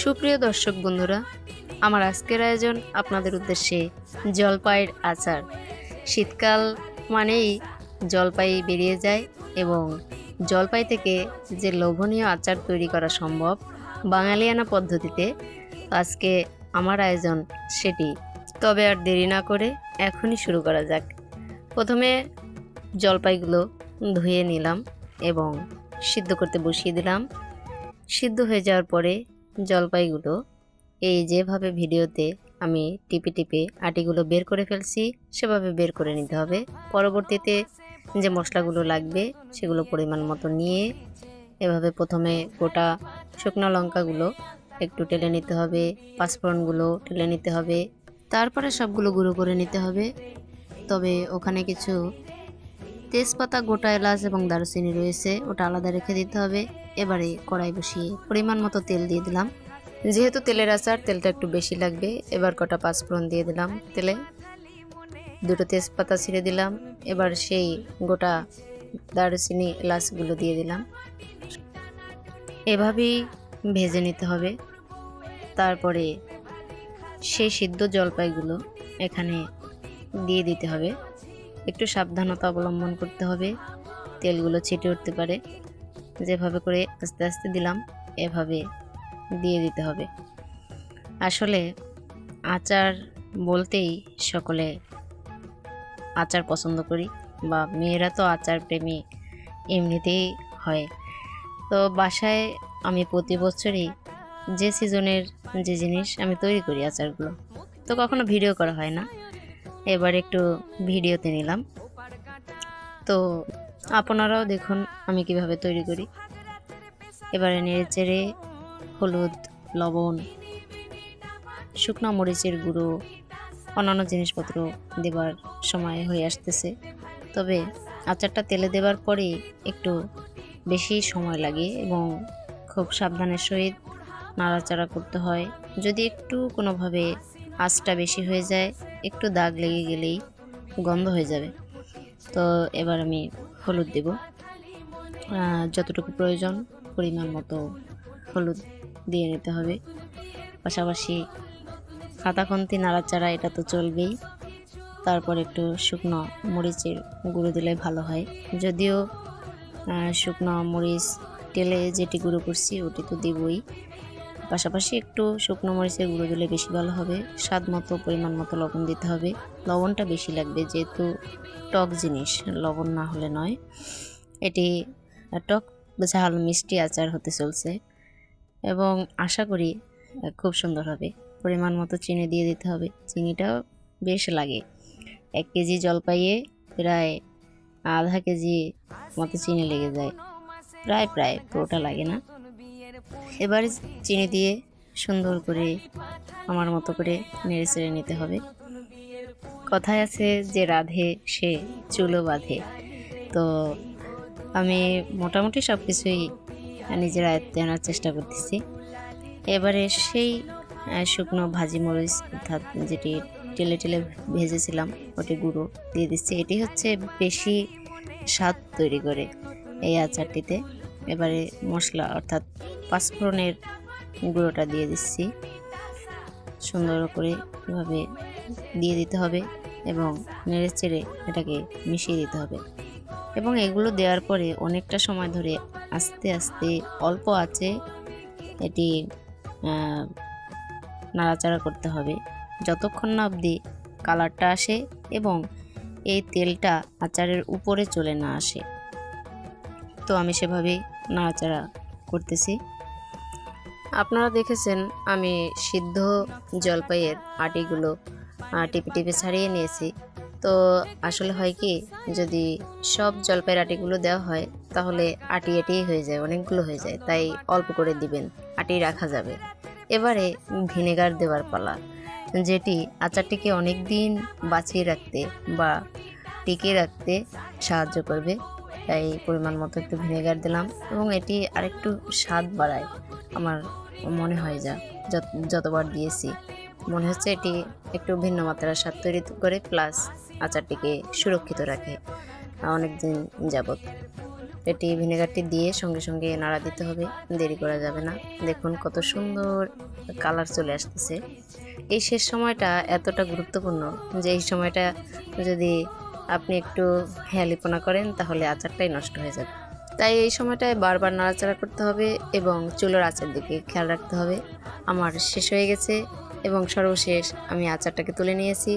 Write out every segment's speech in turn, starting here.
সুপ্রিয় দর্শক বন্ধুরা, আমার আজকের আয়োজন আপনাদের উদ্দেশ্যে জলপাইয়ের আচার। শীতকাল মানেই জলপাই বেরিয়ে যায় এবং জলপাই থেকে যে লোভনীয় আচার তৈরি করা সম্ভব বাঙালিয়ানা পদ্ধতিতে, আজকে আমার আয়োজন সেটি। তবে আর দেরি না করে এখনই শুরু করা যাক। প্রথমে জলপাইগুলো ধুয়ে নিলাম এবং সিদ্ধ করতে বসিয়ে দিলাম। সিদ্ধ হয়ে যাওয়ার পরে জলপাইগুলো এই যেভাবে ভিডিওতে আমি টিপে টিপে আটিগুলো বের করে ফেলছি সেভাবে বের করে নিতে হবে। পরবর্তীতে যে মশলাগুলো লাগবে সেগুলো পরিমাণ মতো নিয়ে এভাবে প্রথমে গোটা শুকনো লঙ্কাগুলো একটু টেলে নিতে হবে, পাঁচফোড়নগুলো টেলে নিতে হবে, তারপরে সবগুলো গুঁড়ো করে নিতে হবে। তবে ওখানে কিছু তেজপাতা, গোটা এলাচ এবং দারুচিনি রয়েছে, ওটা আলাদা রেখে দিতে হবে। এবারে কড়াই বসিয়ে পরিমাণ মতো তেল দিয়ে দিলাম। যেহেতু তেলের আচার, তেলটা একটু বেশি লাগবে। এবার কটা পাঁচফোড়ন দিয়ে দিলাম তেলে, দুটো তেজপাতা ছিঁড়ে দিলাম। এবার সেই গোটা দারুচিনি এলাচগুলো দিয়ে দিলাম। এভাবেই ভেজে নিতে হবে। তারপরে সেই সিদ্ধ জলপাইগুলো এখানে দিয়ে দিতে হবে। একটু সাবধানতা অবলম্বন করতে হবে, তেলগুলো ছিটে উঠতে পারে। যেভাবে করে আস্তে আস্তে দিলাম এভাবে দিয়ে দিতে হবে। আসলে আচার বলতেই সকলে আচার পছন্দ করি, বা মেয়েরা তো আচার প্রেমী এমনিতেই হয়। তো বাসায় আমি প্রতি বছরই যে সিজনের যে জিনিস আমি তৈরি করি আচারগুলো, তো কখনো ভিডিও করা হয় না, এবার একটু ভিডিওতে নিলাম। তো আপনারাও দেখুন আমি কিভাবে তৈরি করি। এবারে নেড়ে চেড়ে হলুদ, লবণ, শুকনো মরিচের গুঁড়ো, অন্যান্য জিনিসপত্র দেবার সময় হয়ে আসতেছে। তবে আচারটা তেলে দেবার পরে একটু বেশি সময় লাগে এবং খুব সাবধানের সহিত নাড়াচাড়া করতে হয়। যদি একটু কোনোভাবে আঁচটা বেশি হয়ে যায়, একটু দাগ লেগে গেলেই গন্ধ হয়ে যাবে। তো এবার আমি হলুদ দেব, যতটুকু প্রয়োজন পরিমাণ মতো হলুদ দিয়ে নিতে হবে। পাশাপাশি খাতাখন্তি নাড়াচাড়া এটা তো চলবেই। তারপর একটু শুকনো মরিচের গুঁড়ো দিলে ভালো হয়। যদিও শুকনো মরিচ তেলে যেটি গুঁড়ো করছি ওটি তো দেবই, পাশাপাশি একটু শুকনো মরিচের গুঁড়ো দিলে বেশি ভালো হবে। স্বাদ মতো পরিমাণ মতো লবণ দিতে হবে। লবণটা বেশি লাগবে, যেহেতু টক জিনিস, লবণ না হলে নয়। এটি টক ঝাল মিষ্টি আচার হতে চলছে এবং আশা করি খুব সুন্দর হবে। পরিমাণ মতো চিনি দিয়ে দিতে হবে। চিনিটাও বেশ লাগে। 1 কেজি জলপাইয়ে প্রায় আধা কেজি মতো চিনি লেগে যায়, প্রায় পুরোটা লাগে না। এবারে চিনি দিয়ে সুন্দর করে আমার মতো করে নেড়ে চেড়ে নিতে হবে। কথায় আছে যে রাধে সে চুলো বাঁধে। তো আমি মোটামুটি সব কিছুই নিজের আয়ত্তে আনার চেষ্টা করতেছি। এবারে সেই শুকনো ভাজি মরিচ, অর্থাৎ যেটি টেলে টেলে ভেজেছিলাম, ওটি গুঁড়ো দিয়ে দিচ্ছি। এটি হচ্ছে বেশি স্বাদ তৈরি করে এই আচারটিতে। এবারে মশলা অর্থাৎ পাঁচফোড়নের গুঁড়োটা দিয়ে দিচ্ছি। সুন্দর করে এভাবে দিয়ে দিতে হবে এবং নেড়ে চেড়ে এটাকে মিশিয়ে দিতে হবে। এবং এগুলো দেওয়ার পরে অনেকটা সময় ধরে আস্তে আস্তে অল্প আঁচে এটি নাড়াচাড়া করতে হবে, যতক্ষণ না অবধি কালারটা আসে এবং এই তেলটা আচারের উপরে চলে না আসে। তো আমি সেভাবেই নাড়াচাড়া করতেছি। আপনারা দেখেছেন আমি সিদ্ধ জলপাইয়ের আটিগুলো টিপে টিপে ছাড়িয়ে নিয়েছি। তো আসলে হয় কি, যদি সব জলপাইয়ের আটিগুলো দেওয়া হয় তাহলে আটি আটিই হয়ে যায়, অনেকগুলো হয়ে যায়। তাই অল্প করে দিবেন, আটি রাখা যাবে। এবারে ভিনেগার দেওয়ার পালা, যেটি আচারটিকে অনেক দিন বাঁচিয়ে রাখতে বা টিকিয়ে রাখতে সাহায্য করবে। তাই পরিমাণ মতো একটু ভিনেগার দিলাম এবং এটি আরেকটু স্বাদ বাড়ায়। আমার মনে হয় যতবার দিয়েছি মনে হচ্ছে এটি একটু ভিন্ন মাত্রার স্বাদ তৈরি করে, প্লাস আচারটিকে সুরক্ষিত রাখে অনেক দিন যাবত। এটি ভিনেগারটি দিয়ে সঙ্গে সঙ্গে নাড়া দিতে হবে, দেরি করা যাবে না। দেখুন কত সুন্দর কালার চলে আসতেছে। এই শেষ সময়টা এতটা গুরুত্বপূর্ণ যে এই সময়টা যদি আপনি একটু হেয়ালিপনা করেন তাহলে আচারটাই নষ্ট হয়ে যাবে। তাই এই সময়টায় বারবার নাড়াচাড়া করতে হবে এবং চুলার আঁচের দিকে খেয়াল রাখতে হবে। আমার শেষ হয়ে গেছে এবং সর্বশেষ আমি আচারটাকে তুলে নিয়েছি।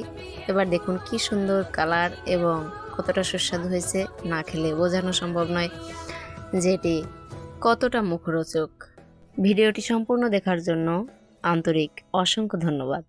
এবার দেখুন কি সুন্দর কালার এবং কতটা সুস্বাদু হয়েছে, না খেলে বোঝানো সম্ভব নয় যে এটি কতটা মুখরোচক। ভিডিওটি সম্পূর্ণ দেখার জন্য আন্তরিক অসংখ্য ধন্যবাদ।